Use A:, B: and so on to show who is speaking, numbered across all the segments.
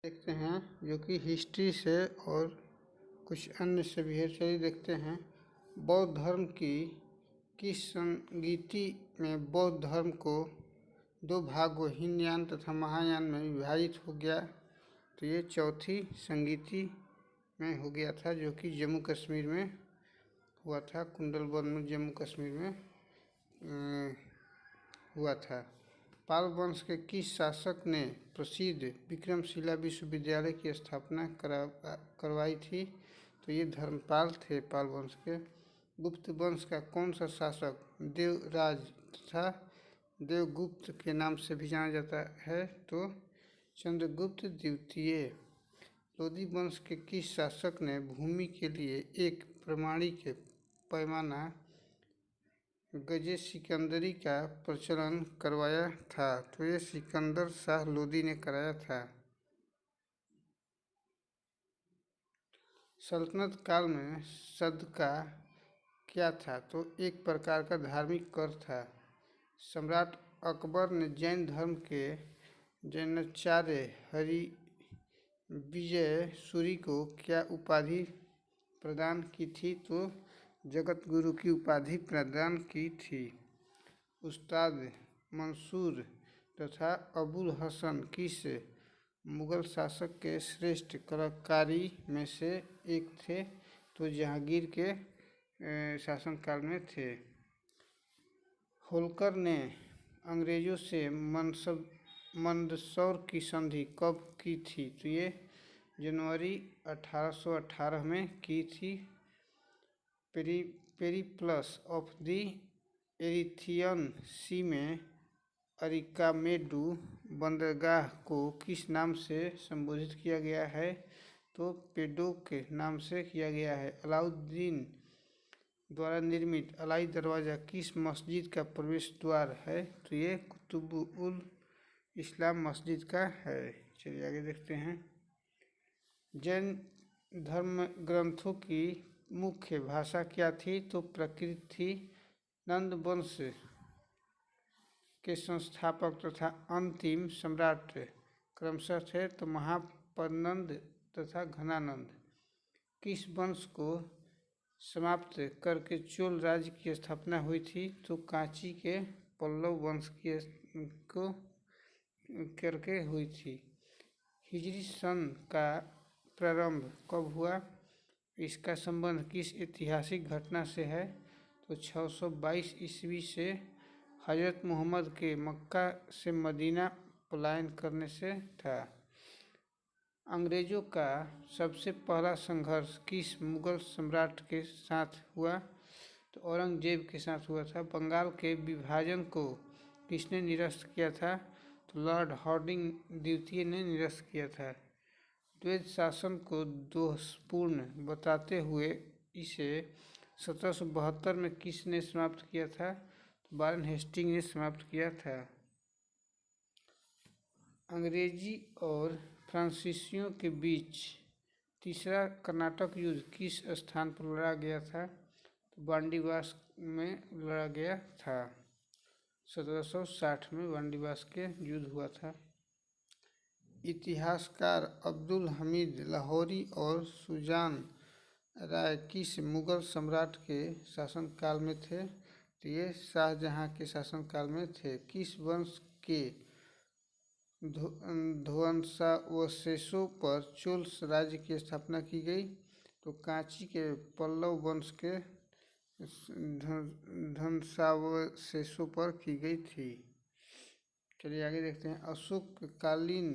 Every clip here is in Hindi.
A: देखते हैं जो कि हिस्ट्री से और कुछ अन्य से भी है। चलिए देखते हैं बौद्ध धर्म की किस संगीति में बौद्ध धर्म को दो भागों हीनयान तथा महायान में विभाजित हो गया। तो ये चौथी संगीति में हो गया था जो कि जम्मू कश्मीर में हुआ था। कुंडलवन में जम्मू कश्मीर में हुआ था। पाल वंश के किस शासक ने प्रसिद्ध विक्रमशिला विश्वविद्यालय की स्थापना करवाई थी? तो ये धर्मपाल थे पाल वंश के। गुप्त वंश का कौन सा शासक देवराज तथा देवगुप्त के नाम से भी जाना जाता है? तो चंद्रगुप्त द्वितीय। लोदी वंश के किस शासक ने भूमि के लिए एक प्रमाणिक पैमाना गजे सिकंदरी का प्रचलन करवाया था? तो ये सिकंदर शाह लोदी ने कराया था। सल्तनत काल में सदका क्या था? तो एक प्रकार का धार्मिक कर था। सम्राट अकबर ने जैन धर्म के जैनाचार्य हरिविजय सूरी को क्या उपाधि प्रदान की थी? तो जगत गुरु की उपाधि प्रदान की थी। उस्ताद मंसूर तथा अबुल हसन किस मुगल शासक के श्रेष्ठ कलाकारी में से एक थे? तो जहांगीर के शासनकाल में थे। होलकर ने अंग्रेजों से मंदसौर की संधि कब की थी? तो ये जनवरी 1818 में की थी। पेरिप्लस ऑफ द एरिथियन सी में अरिकामेडू बंदरगाह को किस नाम से संबोधित किया गया है? तो पेडोक के नाम से किया गया है। अलाउद्दीन द्वारा निर्मित अलाई दरवाज़ा किस मस्जिद का प्रवेश द्वार है? तो ये कुतुब-उल इस्लाम मस्जिद का है। चलिए आगे देखते हैं। जैन धर्म ग्रंथों की मुख्य भाषा क्या थी? तो प्राकृत थी। नंद वंश के संस्थापक तथा अंतिम सम्राट क्रमशः थे तो महापद्नंद तथा घनानंद। किस वंश को समाप्त करके चोल राज्य की स्थापना हुई थी? तो कांची के पल्लव वंश को करके हुई थी। हिजरी सन का प्रारंभ कब हुआ? इसका संबंध किस ऐतिहासिक घटना से है? तो 622 ईस्वी से हजरत मोहम्मद के मक्का से मदीना पलायन करने से था। अंग्रेजों का सबसे पहला संघर्ष किस मुगल सम्राट के साथ हुआ? तो औरंगजेब के साथ हुआ था। बंगाल के विभाजन को किसने निरस्त किया था? तो लॉर्ड हार्डिंग द्वितीय ने निरस्त किया था। द्वैत शासन को दोषपूर्ण बताते हुए इसे 1772 में किसने समाप्त किया था? तो वारेन हेस्टिंग ने समाप्त किया था। अंग्रेजी और फ्रांसीसियों के बीच तीसरा कर्नाटक युद्ध किस स्थान पर लड़ा गया था? तो वांडीवास में लड़ा गया था। 1760 में वांडीवास के युद्ध हुआ था। इतिहासकार अब्दुल हमीद लाहौरी और सुजान राय किस मुगल सम्राट के शासनकाल में थे? तो ये शाहजहां के शासनकाल में थे। किस वंश के ध्वंसावशेषों पर चोल राज्य की स्थापना की गई? तो कांची के पल्लव वंश के ध्वंसावशेषों पर की गई थी। चलिए आगे देखते हैं। अशोककालीन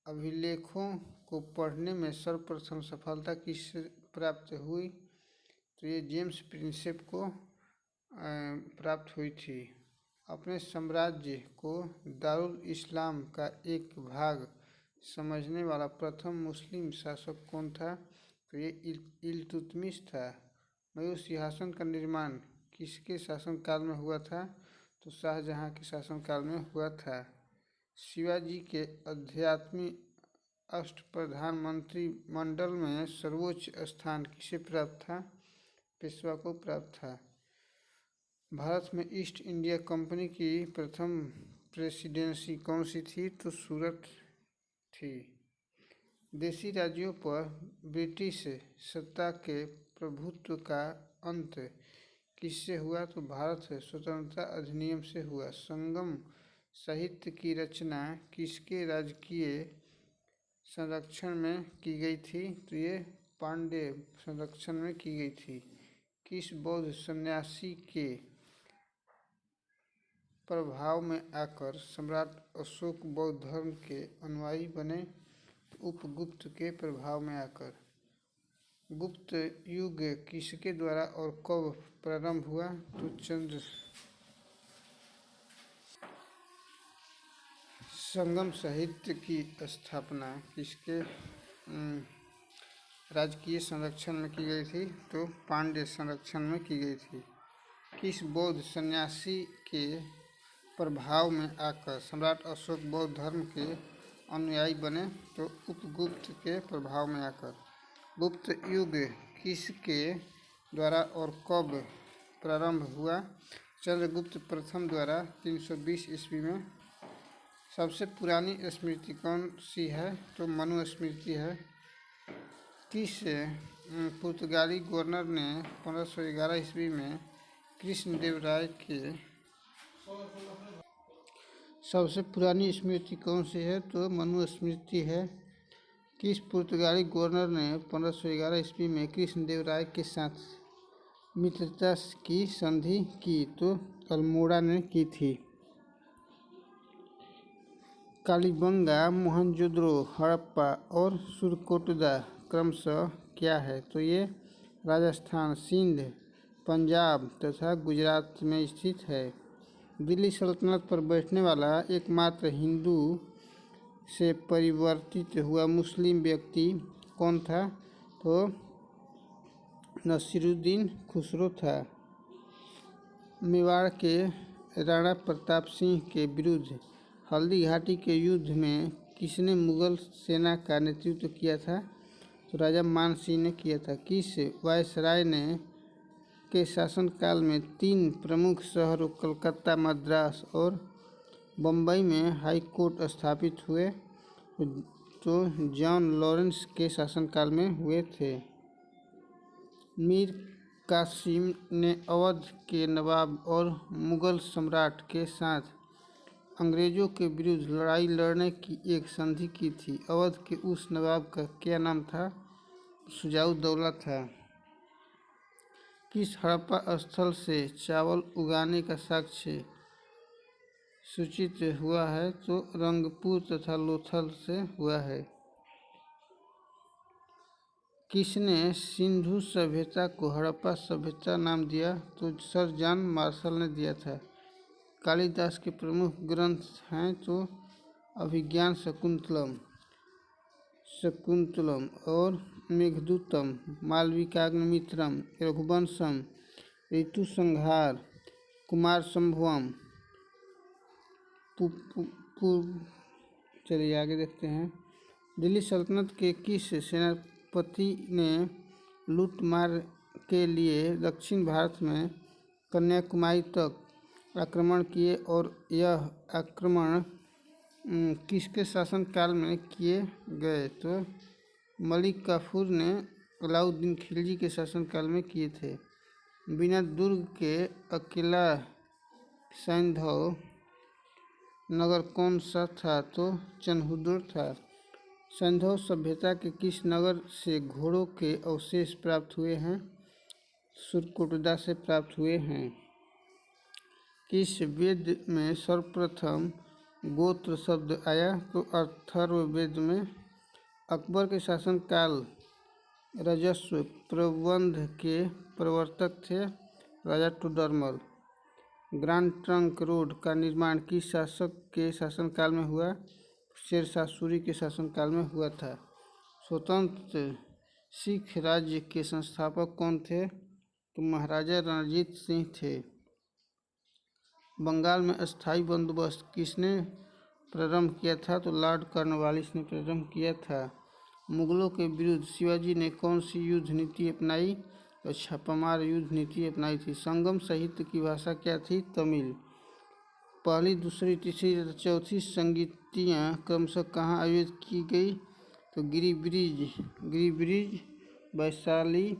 A: अभिलेखों को पढ़ने में सर्वप्रथम सफलता किससे प्राप्त हुई? तो ये जेम्स प्रिंसेप को प्राप्त हुई थी। अपने साम्राज्य को दारुल इस्लाम का एक भाग समझने वाला प्रथम मुस्लिम शासक कौन था? तो ये इल्तुतमिश था। मयूर सिंहासन का निर्माण किसके शासनकाल में हुआ था? तो शाहजहां के शासनकाल में हुआ था। शिवाजी के आध्यात्मिक अष्टप्रधान मंत्रिमंडल में सर्वोच्च स्थान किसे प्राप्त था? पेशवा को प्राप्त था। भारत में ईस्ट इंडिया कंपनी की प्रथम प्रेसिडेंसी कौन सी थी? तो सूरत थी। देशी राज्यों पर ब्रिटिश सत्ता के प्रभुत्व का अंत किससे हुआ? तो भारत स्वतंत्रता अधिनियम से हुआ। संगम साहित्य की रचना किसके राजकीय संरक्षण में की गई थी? तो ये पांड्य संरक्षण में की गई थी। किस बौद्ध सन्यासी के प्रभाव में आकर सम्राट अशोक बौद्ध धर्म के अनुयायी बने? उपगुप्त के प्रभाव में आकर। गुप्त युग किसके द्वारा और कब प्रारंभ हुआ? तो संगम साहित्य की स्थापना किसके राजकीय संरक्षण में की गई थी? तो पांड्य संरक्षण में की गई थी। किस बौद्ध सन्यासी के प्रभाव में आकर सम्राट अशोक बौद्ध धर्म के अनुयायी बने? तो उपगुप्त के प्रभाव में आकर। गुप्त युग किसके द्वारा और कब प्रारंभ हुआ? चंद्रगुप्त प्रथम द्वारा 320 ईस्वी में। सबसे पुरानी स्मृति कौन सी है? तो मनुस्मृति है। किस पुर्तगाली गवर्नर ने 1511 ईस्वी में कृष्णदेवराय के सबसे पुरानी स्मृति कौन सी है? तो मनुस्मृति है। किस पुर्तगाली गवर्नर ने 1511 ईस्वी में कृष्णदेवराय के साथ मित्रता की संधि की? तो अल्मोड़ा ने की थी। कालीबंगा, मोहनजोदड़ो, हड़प्पा और सुरकोटदा क्रमशः क्या है? तो ये राजस्थान, सिंध, पंजाब तथा गुजरात में स्थित है। दिल्ली सल्तनत पर बैठने वाला एकमात्र हिंदू से परिवर्तित हुआ मुस्लिम व्यक्ति कौन था? तो नसीरुद्दीन खुसरो था। मेवाड़ के राणा प्रताप सिंह के विरुद्ध हल्दी घाटी के युद्ध में किसने मुगल सेना का नेतृत्व किया था? तो राजा मान सिंह ने किया था। किस वायसराय ने के शासनकाल में 3 प्रमुख शहरों कलकत्ता, मद्रास और बम्बई में हाई कोर्ट स्थापित हुए? तो जॉन लॉरेंस के शासनकाल में हुए थे। मीर कासिम ने अवध के नवाब और मुगल सम्राट के साथ अंग्रेजों के विरुद्ध लड़ाई लड़ने की एक संधि की थी। अवध के उस नवाब का क्या नाम था? शुजाउद्दौला था। किस हड़प्पा स्थल से चावल उगाने का साक्ष्य सूचित हुआ है? तो रंगपुर तथा लोथल से हुआ है। किसने सिंधु सभ्यता को हड़प्पा सभ्यता नाम दिया? तो सर जॉन मार्शल ने दिया था। कालिदास के प्रमुख ग्रंथ हैं तो अभिज्ञान शकुंतलम और मेघदूतम, मालविकाग्निमित्रम, रघुवंशम, ऋतुसंहार, कुमारसंभवम। चलिए आगे देखते हैं। दिल्ली सल्तनत के किस सेनापति ने लूटमार के लिए दक्षिण भारत में कन्याकुमारी तक आक्रमण किए और यह आक्रमण किसके शासनकाल में किए गए? तो मलिक काफूर ने अलाउद्दीन खिलजी के शासनकाल में किए थे। बिना दुर्ग के अकेला सैंधव नगर कौन सा था? तो चन्हुदुर था। सैंधव सभ्यता के किस नगर से घोड़ों के अवशेष प्राप्त हुए हैं? सुरकोटदा से प्राप्त हुए हैं। किस वेद में सर्वप्रथम गोत्र शब्द आया? तो अथर्ववेद में। अकबर के शासनकाल राजस्व प्रबंध के प्रवर्तक थे राजा टोडरमल। ग्रांड ट्रंक रोड का निर्माण किस शासक के शासनकाल में हुआ? शेरशाह सूरी के शासनकाल में हुआ था। स्वतंत्र सिख राज्य के संस्थापक कौन थे? तो महाराजा रणजीत सिंह थे। बंगाल में स्थायी बंदोबस्त किसने प्रारंभ किया था? तो लॉर्ड कॉर्नवालिस ने प्रारंभ किया था। मुगलों के विरुद्ध शिवाजी ने कौन सी युद्ध नीति अपनाई? तो छापामार युद्ध नीति अपनाई थी। संगम साहित्य की भाषा क्या थी? तमिल। पहली, दूसरी, तीसरी तथा चौथी संगीतियाँ क्रमशः कहाँ आयोजित की गई? तो गिरिब्रिज, वैशाली,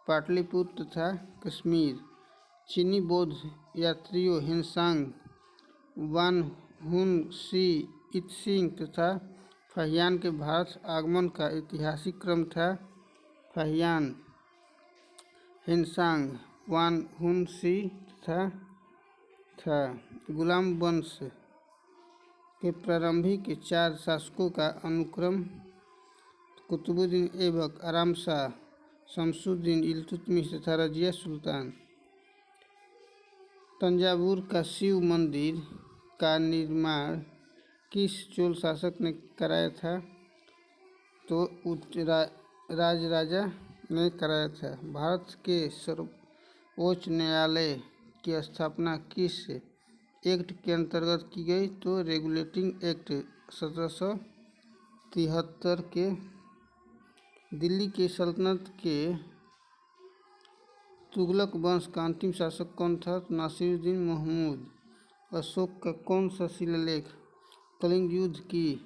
A: पाटलिपुत्र तथा कश्मीर। चीनी बौद्ध यात्रियों हिनसांग, वान शी, इत्सिंग तथा फाहियान के भारत आगमन का ऐतिहासिक क्रम था। फाहियान, हिनसांग, वान शी तथा था। गुलाम वंश के प्रारंभिक 4 शासकों का अनुक्रम कुतुबुद्दीन ऐबक, आराम शाह, शमसुद्दीन इल्तुतमिश तथा रजिया सुल्तान। तंजावुर का शिव मंदिर का निर्माण किस चोल शासक ने कराया था? तो राजराजा ने कराया था। भारत के सर्वोच्च न्यायालय की स्थापना किस एक्ट के अंतर्गत की गई? तो रेगुलेटिंग एक्ट 1773 के। दिल्ली के सल्तनत के तुगलक वंश का अंतिम शासक कौन था? नासिरुद्दीन महमूद। अशोक का कौन सा शिलालेख कलिंग युद्ध की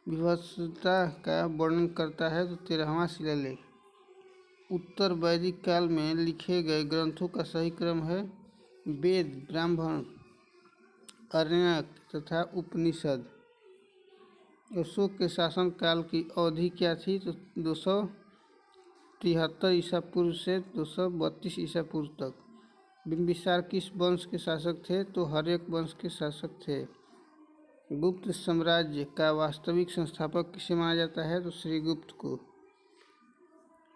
A: विभत्सता का वर्णन करता है? तो 13वां शिलालेख। उत्तर वैदिक काल में लिखे गए ग्रंथों का सही क्रम है वेद, ब्राह्मण, आरण्यक तथा उपनिषद। अशोक के शासनकाल की अवधि क्या थी? तो 273 ईसा पूर्व से 232 ईसा पूर्व तक। बिंबिसार किस वंश के शासक थे? तो हर्यक वंश के शासक थे। गुप्त साम्राज्य का वास्तविक संस्थापक किसे माना जाता है? तो श्रीगुप्त को।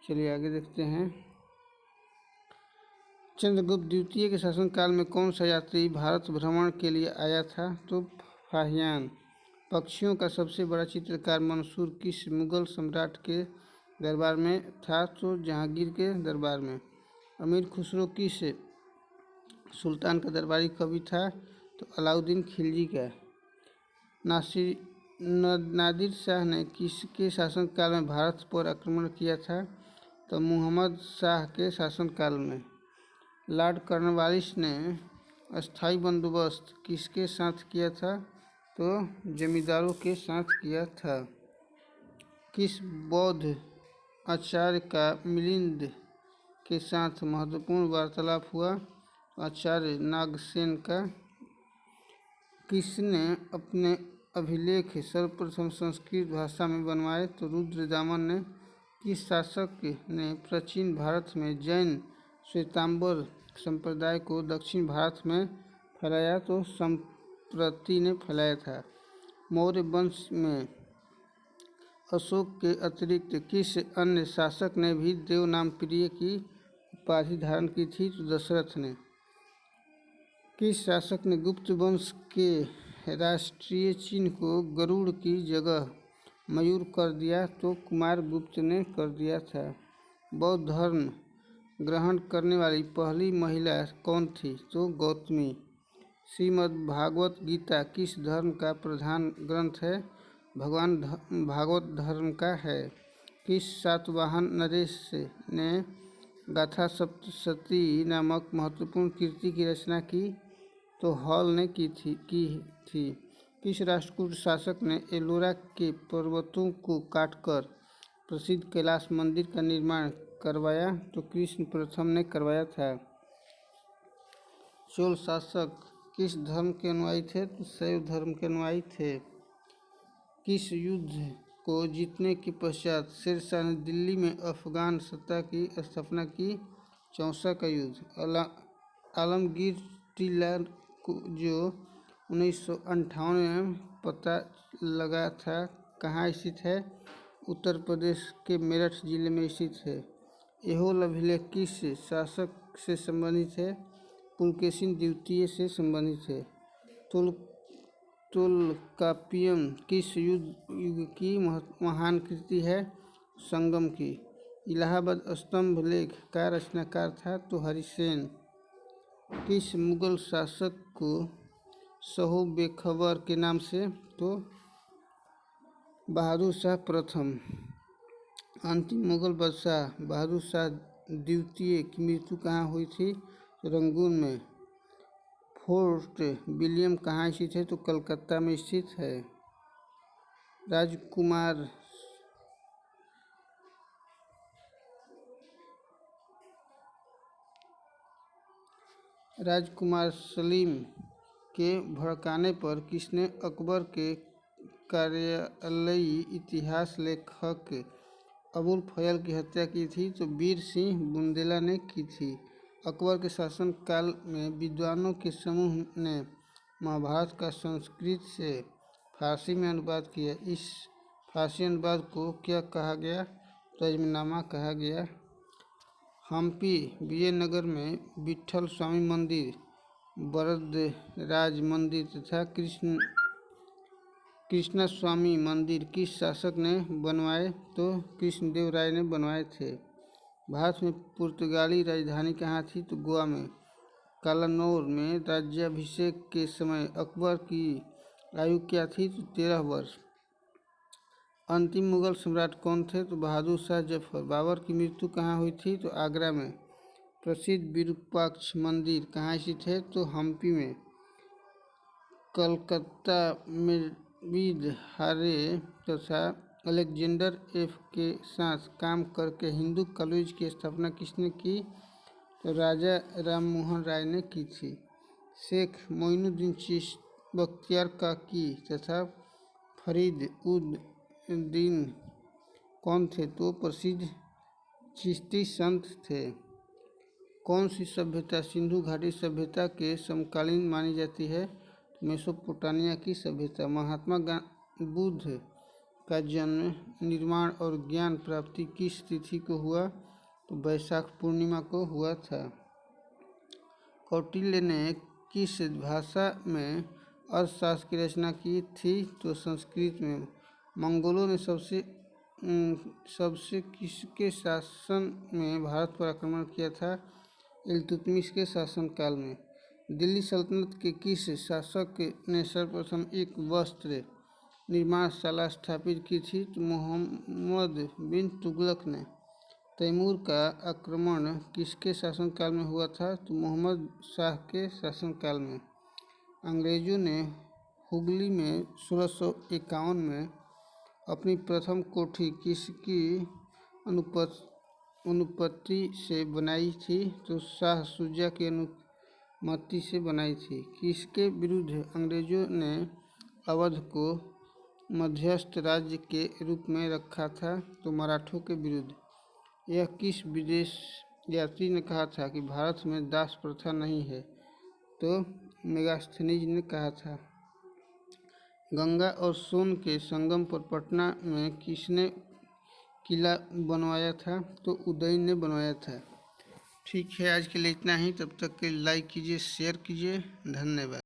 A: चलिए आगे देखते हैं। चंद्रगुप्त द्वितीय के शासनकाल में कौन सा यात्री भारत भ्रमण के लिए आया था? तो फाहियान। पक्षियों का सबसे बड़ा चित्रकार मंसूर किस मुगल सम्राट के दरबार में था? तो जहांगीर के दरबार में। अमीर खुसरो किस सुल्तान का दरबारी कवि था? तो अलाउद्दीन खिलजी का। नादिर शाह ने किसके शासनकाल में भारत पर आक्रमण किया था? तो मुहम्मद शाह के शासनकाल में। लॉर्ड कॉर्नवालिस ने अस्थायी बंदोबस्त किसके साथ किया था? तो जमींदारों के साथ किया था। किस बौद्ध आचार्य का मिलिंद के साथ महत्वपूर्ण वार्तालाप हुआ? आचार्य नागसेन का। किसने अपने अभिलेख सर्वप्रथम संस्कृत भाषा में बनवाए? तो रुद्रदामन ने। किस शासक ने प्राचीन भारत में जैन श्वेतांबर संप्रदाय को दक्षिण भारत में फैलाया? तो संप्रति ने फैलाया था। मौर्य वंश में अशोक के अतिरिक्त किस अन्य शासक ने भी देवनाम प्रिय की उपाधि धारण की थी? तो दशरथ ने। किस शासक ने गुप्त वंश के राष्ट्रीय चिन्ह को गरुड़ की जगह मयूर कर दिया? तो कुमार गुप्त ने कर दिया था। बौद्ध धर्म ग्रहण करने वाली पहली महिला कौन थी? तो गौतमी। श्रीमद् भागवत गीता किस धर्म का प्रधान ग्रंथ है? भगवान भागवत धर्म का है। किस सातवाहन नरेश ने गाथा सप्तशती नामक महत्वपूर्ण कृति की रचना की? तो हॉल ने की थी। किस राष्ट्रकूट शासक ने एलोरा के पर्वतों को काटकर प्रसिद्ध कैलाश मंदिर का निर्माण करवाया? तो कृष्ण प्रथम ने करवाया था। चोल शासक किस धर्म के अनुयायी थे? तो शैव धर्म के अनुयायी थे। किस युद्ध को जीतने के पश्चात शेरशाह ने दिल्ली में अफगान सत्ता की स्थापना की? चौसा का युद्ध। आलमगीर टीला जो 1958 में पता लगा था कहाँ स्थित है? उत्तर प्रदेश के मेरठ जिले में स्थित है। ऐहोल अभिलेख किस शासक से संबंधित है? पुलकेशिन द्वितीय से संबंधित है। तोल्काप्पियम किस युग की महान कृति है? संगम की। इलाहाबाद स्तंभ लेख का रचनाकार था? तो हरिसेन। किस मुगल शासक को सहो बेखबर के नाम से? तो बहादुर शाह प्रथम। अंतिम मुगल बादशाह बहादुर शाह द्वितीय की मृत्यु कहाँ हुई थी? रंगून में। फोर्ट विलियम कहाँ स्थित है? तो कलकत्ता में स्थित है। राजकुमार राजकुमार सलीम के भड़काने पर किसने अकबर के कार्यालयी इतिहास लेखक अबुल फजल की हत्या की थी? तो वीर सिंह बुंदेला ने की थी। अकबर के शासन काल में विद्वानों के समूह ने महाभारत का संस्कृत से फारसी में अनुवाद किया। इस फारसी अनुवाद को क्या कहा गया? तर्जमानामा कहा गया। हम्पी विजयनगर में विट्ठल स्वामी मंदिर, वरदराज मंदिर तथा कृष्णा स्वामी मंदिर किस शासक ने बनवाए? तो कृष्णदेव राय ने बनवाए थे। भारत में पुर्तगाली राजधानी कहाँ थी? तो गोवा में। कालानौर में राज्याभिषेक के समय अकबर की आयु क्या थी? तो 13 वर्ष। अंतिम मुगल सम्राट कौन थे? तो बहादुर शाह जफर। बाबर की मृत्यु कहाँ हुई थी? तो आगरा में। प्रसिद्ध विरूपाक्ष मंदिर कहाँ स्थित है? तो हम्पी में। कलकत्ता में हारे तथा अलेक्जेंडर एफ के साथ काम करके हिंदू कॉलेज की स्थापना किसने की? तो राजा राममोहन राय ने की थी। शेख मोइनुद्दीन चिश्ती बख्तियार काकी तथा फरीद उद दीन कौन थे? तो प्रसिद्ध चिश्ती संत थे। कौन सी सभ्यता सिंधु घाटी सभ्यता के समकालीन मानी जाती है? मेसोपोटामिया की सभ्यता। महात्मा बुद्ध का जन्म, निर्माण और ज्ञान प्राप्ति किस तिथि को हुआ? तो वैशाख पूर्णिमा को हुआ था। कौटिल्य ने किस भाषा में अर्थशास्त्र की रचना की थी? तो संस्कृत में। मंगोलों ने सबसे किसके शासन में भारत पर आक्रमण किया था? इल्तुतमिश के शासनकाल में। दिल्ली सल्तनत के किस शासक ने सर्वप्रथम एक वस्त्र निर्माणशाला स्थापित की थी? तो मोहम्मद बिन तुगलक ने। तैमूर का आक्रमण किसके शासनकाल में हुआ था? तो मोहम्मद शाह के शासनकाल में। अंग्रेजों ने हुगली में 1651 में अपनी प्रथम कोठी किसकी अनुपत्ति से बनाई थी? तो शाह शुजा की अनुमति से बनाई थी। किसके विरुद्ध अंग्रेजों ने अवध को मध्यस्थ राज्य के रूप में रखा था? तो मराठों के विरुद्ध। यह किस विदेश यात्री ने कहा था कि भारत में दास प्रथा नहीं है? तो मेगास्थनीज ने कहा था। गंगा और सोन के संगम पर पटना में किसने किला बनवाया था? तो उदयन ने बनवाया था। ठीक है, आज के लिए इतना ही। तब तक के लाइक कीजिए, शेयर कीजिए। धन्यवाद।